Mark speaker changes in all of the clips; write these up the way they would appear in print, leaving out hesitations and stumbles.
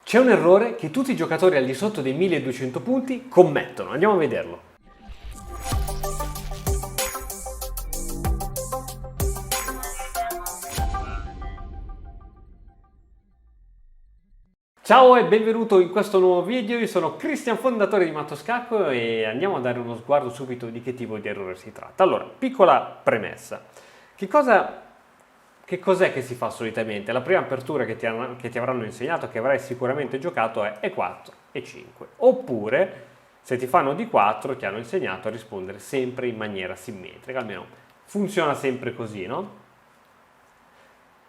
Speaker 1: C'è un errore che tutti i giocatori al di sotto dei 1200 punti commettono. Andiamo a vederlo. Ciao e benvenuto in questo nuovo video, io sono Cristian, fondatore di Mattoscacco e andiamo a dare uno sguardo subito di che tipo di errore si tratta. Allora, piccola premessa. Che cos'è che si fa solitamente? La prima apertura che ti avranno insegnato, che avrai sicuramente giocato, è E4, E5. Oppure, se ti fanno D4, ti hanno insegnato a rispondere sempre in maniera simmetrica, almeno funziona sempre così, no?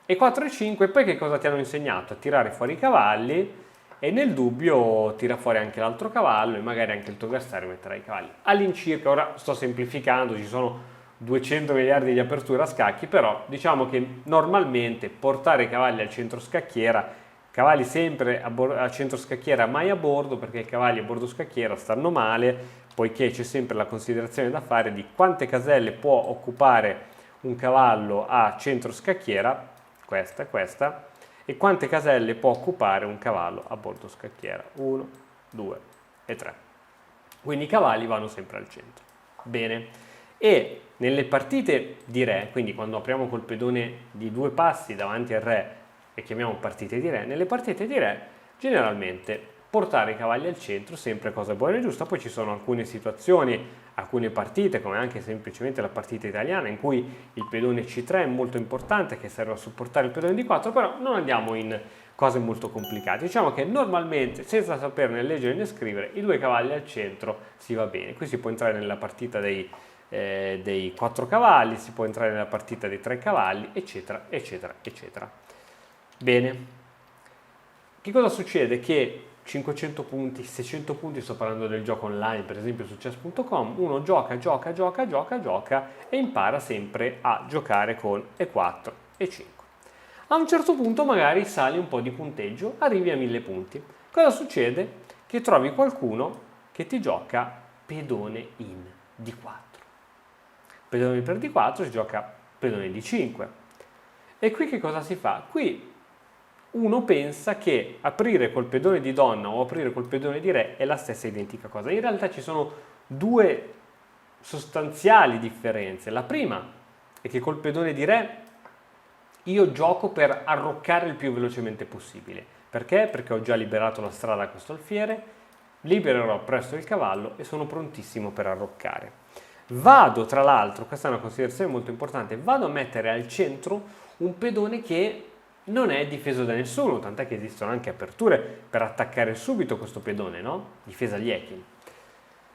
Speaker 1: E4 e 5, poi che cosa ti hanno insegnato? A tirare fuori i cavalli e nel dubbio tira fuori anche l'altro cavallo e magari anche il tuo avversario metterà i cavalli. All'incirca, ora sto semplificando, ci sono 200 miliardi di aperture a scacchi, però diciamo che normalmente portare i cavalli al centro scacchiera, cavalli sempre a centro scacchiera mai a bordo, perché i cavalli a bordo scacchiera stanno male, poiché c'è sempre la considerazione da fare di quante caselle può occupare un cavallo a centro scacchiera, questa, e quante caselle può occupare un cavallo a bordo scacchiera, 1, 2 e 3. Quindi i cavalli vanno sempre al centro. Bene, e nelle partite di re, quindi quando apriamo col pedone di 2 passi davanti al re e chiamiamo partite di re, nelle partite di re generalmente portare i cavalli al centro sempre cosa buona e giusta. Poi ci sono alcune situazioni, alcune partite, come anche semplicemente la partita italiana, in cui il pedone C3 è molto importante, che serve a supportare il pedone D4, però non andiamo in cose molto complicate. Diciamo che normalmente, senza saperne leggere né scrivere, i 2 cavalli al centro si va bene. Qui si può entrare nella partita dei 4 cavalli, si può entrare nella partita dei 3 cavalli, eccetera, eccetera, eccetera. Bene, che cosa succede? Che 500 punti, 600 punti, sto parlando del gioco online, per esempio su chess.com, uno gioca e impara sempre a giocare con E4 e 5. A un certo punto magari sali un po' di punteggio, arrivi a 1000 punti. Cosa succede? Che trovi qualcuno che ti gioca pedone in D4. Pedone per D4 si gioca pedone D5. E qui che cosa si fa? Qui uno pensa che aprire col pedone di donna o aprire col pedone di re è la stessa identica cosa. In realtà ci sono 2 sostanziali differenze. La prima è che col pedone di re io gioco per arroccare il più velocemente possibile. Perché? Perché ho già liberato la strada a questo alfiere, libererò presto il cavallo e sono prontissimo per arroccare. Vado, tra l'altro, questa è una considerazione molto importante, vado a mettere al centro un pedone che non è difeso da nessuno, tant'è che esistono anche aperture per attaccare subito questo pedone, no? Difesa Liekin.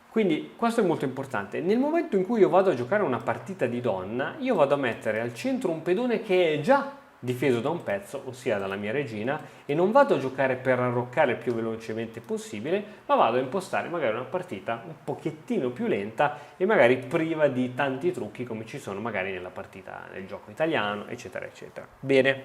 Speaker 1: Quindi questo è molto importante. Nel momento in cui io vado a giocare una partita di donna, io vado a mettere al centro un pedone che è già difeso da un pezzo, ossia dalla mia regina, e non vado a giocare per arroccare il più velocemente possibile, ma vado a impostare magari una partita un pochettino più lenta e magari priva di tanti trucchi come ci sono magari nella partita nel gioco italiano, eccetera, eccetera. Bene.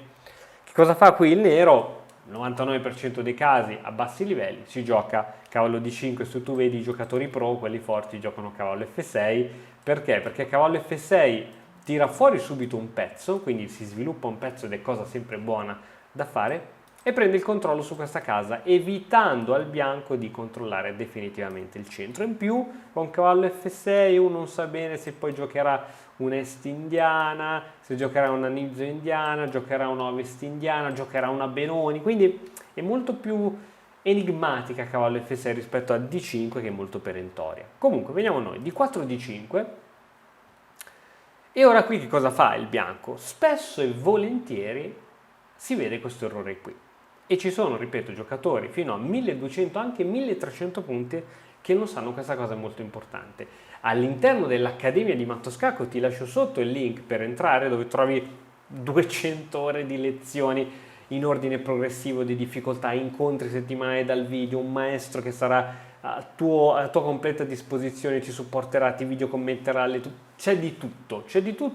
Speaker 1: Che cosa fa qui il nero? 99% dei casi a bassi livelli si gioca cavallo D5, se tu vedi i giocatori pro, quelli forti, giocano cavallo F6. Perché? Perché cavallo F6 tira fuori subito un pezzo, quindi si sviluppa un pezzo ed è cosa sempre buona da fare, e prende il controllo su questa casa, evitando al bianco di controllare definitivamente il centro. In più, con cavallo F6 uno non sa bene se poi giocherà un'est indiana, se giocherà una nizzo indiana, giocherà una ovest indiana, giocherà una Benoni, quindi è molto più enigmatica cavallo F6 rispetto a D5 che è molto perentoria. Comunque, veniamo a noi, D4 D5, e ora qui che cosa fa il bianco? Spesso e volentieri si vede questo errore qui. E ci sono, ripeto, giocatori fino a 1200, anche 1300 punti che non sanno questa cosa molto importante. All'interno dell'Accademia di Mattoscacco ti lascio sotto il link per entrare, dove trovi 200 ore di lezioni in ordine progressivo di difficoltà, incontri settimanali dal video, un maestro che sarà a tua completa disposizione, ci supporterà, ti video commenterà, c'è di tutto,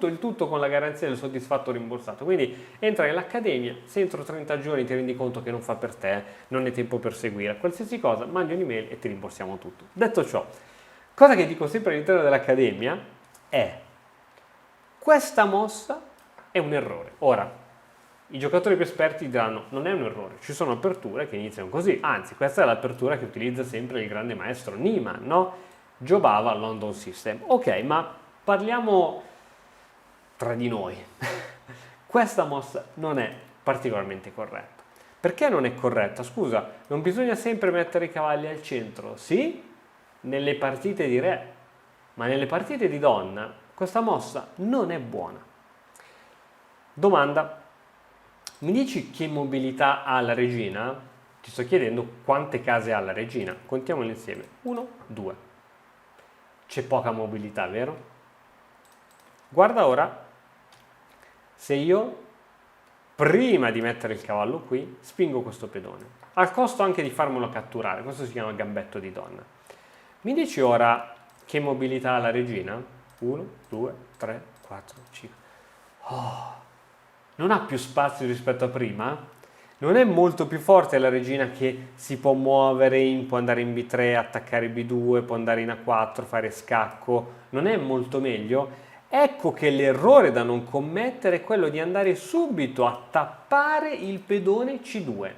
Speaker 1: il tutto con la garanzia del soddisfatto rimborsato. Quindi entra nell'Accademia, se entro 30 giorni ti rendi conto che non fa per te, non è tempo per seguire qualsiasi cosa, mandi un'email e ti rimborsiamo tutto. Detto ciò, cosa che dico sempre all'interno dell'Accademia è: questa mossa è un errore. Ora, I giocatori più esperti diranno non è un errore, ci sono aperture che iniziano così, anzi questa è l'apertura che utilizza sempre il grande maestro Niemann, no? Giobava London System. Ok, ma parliamo tra di noi. Questa mossa non è particolarmente corretta. Perché non è corretta? Scusa, non bisogna sempre mettere i cavalli al centro, sì? Nelle partite di re, ma nelle partite di donna questa mossa non è buona. Domanda: mi dici che mobilità ha la regina? Ti sto chiedendo quante case ha la regina. Contiamole insieme. 1, 2. C'è poca mobilità, vero? Guarda ora, se io prima di mettere il cavallo qui spingo questo pedone, al costo anche di farmelo catturare, questo si chiama gambetto di donna. Mi dici ora che mobilità ha la regina? 1, 2, 3, 4, 5. Non ha più spazio rispetto a prima? Non è molto più forte la regina che si può muovere, può andare in B3, attaccare B2, può andare in A4, fare scacco? Non è molto meglio? Ecco che l'errore da non commettere è quello di andare subito a tappare il pedone C2.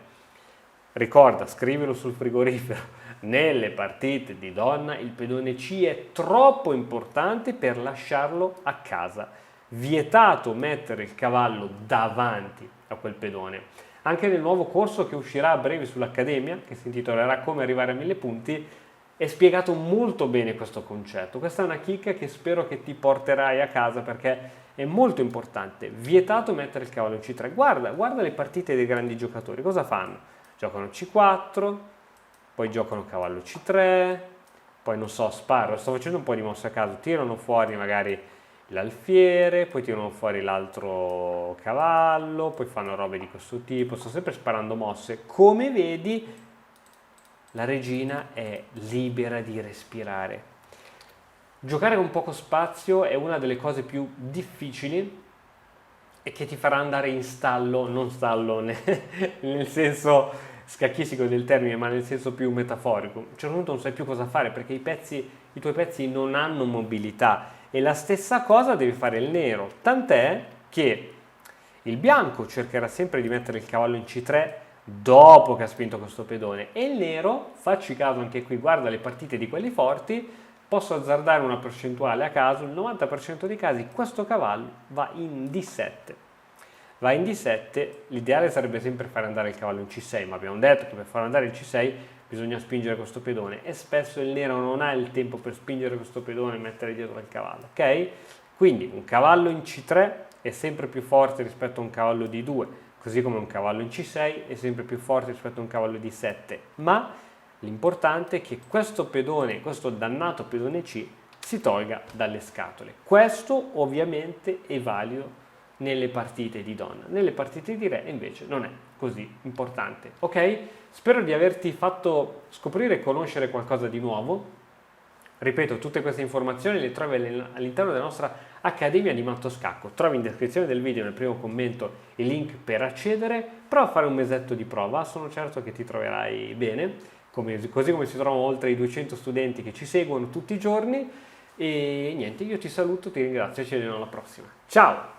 Speaker 1: Ricorda, scrivilo sul frigorifero. Nelle partite di donna il pedone C è troppo importante per lasciarlo a casa. Vietato mettere il cavallo davanti a quel pedone. Anche nel nuovo corso che uscirà a breve sull'Accademia, che si intitolerà Come arrivare a 1000 punti, è spiegato molto bene questo concetto. Questa è una chicca che spero che ti porterai a casa perché è molto importante. Vietato mettere il cavallo in C3. Guarda le partite dei grandi giocatori, cosa fanno? Giocano C4, poi giocano cavallo C3, poi non so, sparo, sto facendo un po' di mosse a caso, tirano fuori magari l'alfiere, poi tirano fuori l'altro cavallo, poi fanno robe di questo tipo, sto sempre sparando mosse. Come vedi, la regina è libera di respirare. Giocare con poco spazio è una delle cose più difficili e che ti farà andare in stallo, non stallo nel senso scacchistico del termine, ma nel senso più metaforico. A un certo punto non sai più cosa fare perché i tuoi pezzi non hanno mobilità. E la stessa cosa deve fare il nero, tant'è che il bianco cercherà sempre di mettere il cavallo in C3 dopo che ha spinto questo pedone e il nero, facci caso anche qui, guarda le partite di quelli forti, posso azzardare una percentuale a caso, il 90% dei casi questo cavallo va in D7. Va in D7, l'ideale sarebbe sempre fare andare il cavallo in C6, ma abbiamo detto che per far andare il C6 bisogna spingere questo pedone e spesso il nero non ha il tempo per spingere questo pedone e mettere dietro il cavallo, ok? Quindi un cavallo in C3 è sempre più forte rispetto a un cavallo D2, così come un cavallo in C6 è sempre più forte rispetto a un cavallo D7, ma l'importante è che questo pedone, questo dannato pedone C, si tolga dalle scatole. Questo ovviamente è valido nelle partite di donna, nelle partite di re invece non è così importante, ok? Spero di averti fatto scoprire e conoscere qualcosa di nuovo. Ripeto, tutte queste informazioni le trovi all'interno della nostra Accademia di Matto Scacco. Trovi in descrizione del video, nel primo commento, il link per accedere. Prova a fare un mesetto di prova, sono certo che ti troverai bene, così come si trovano oltre i 200 studenti che ci seguono tutti i giorni. E niente, io ti saluto, ti ringrazio e ci vediamo alla prossima. Ciao!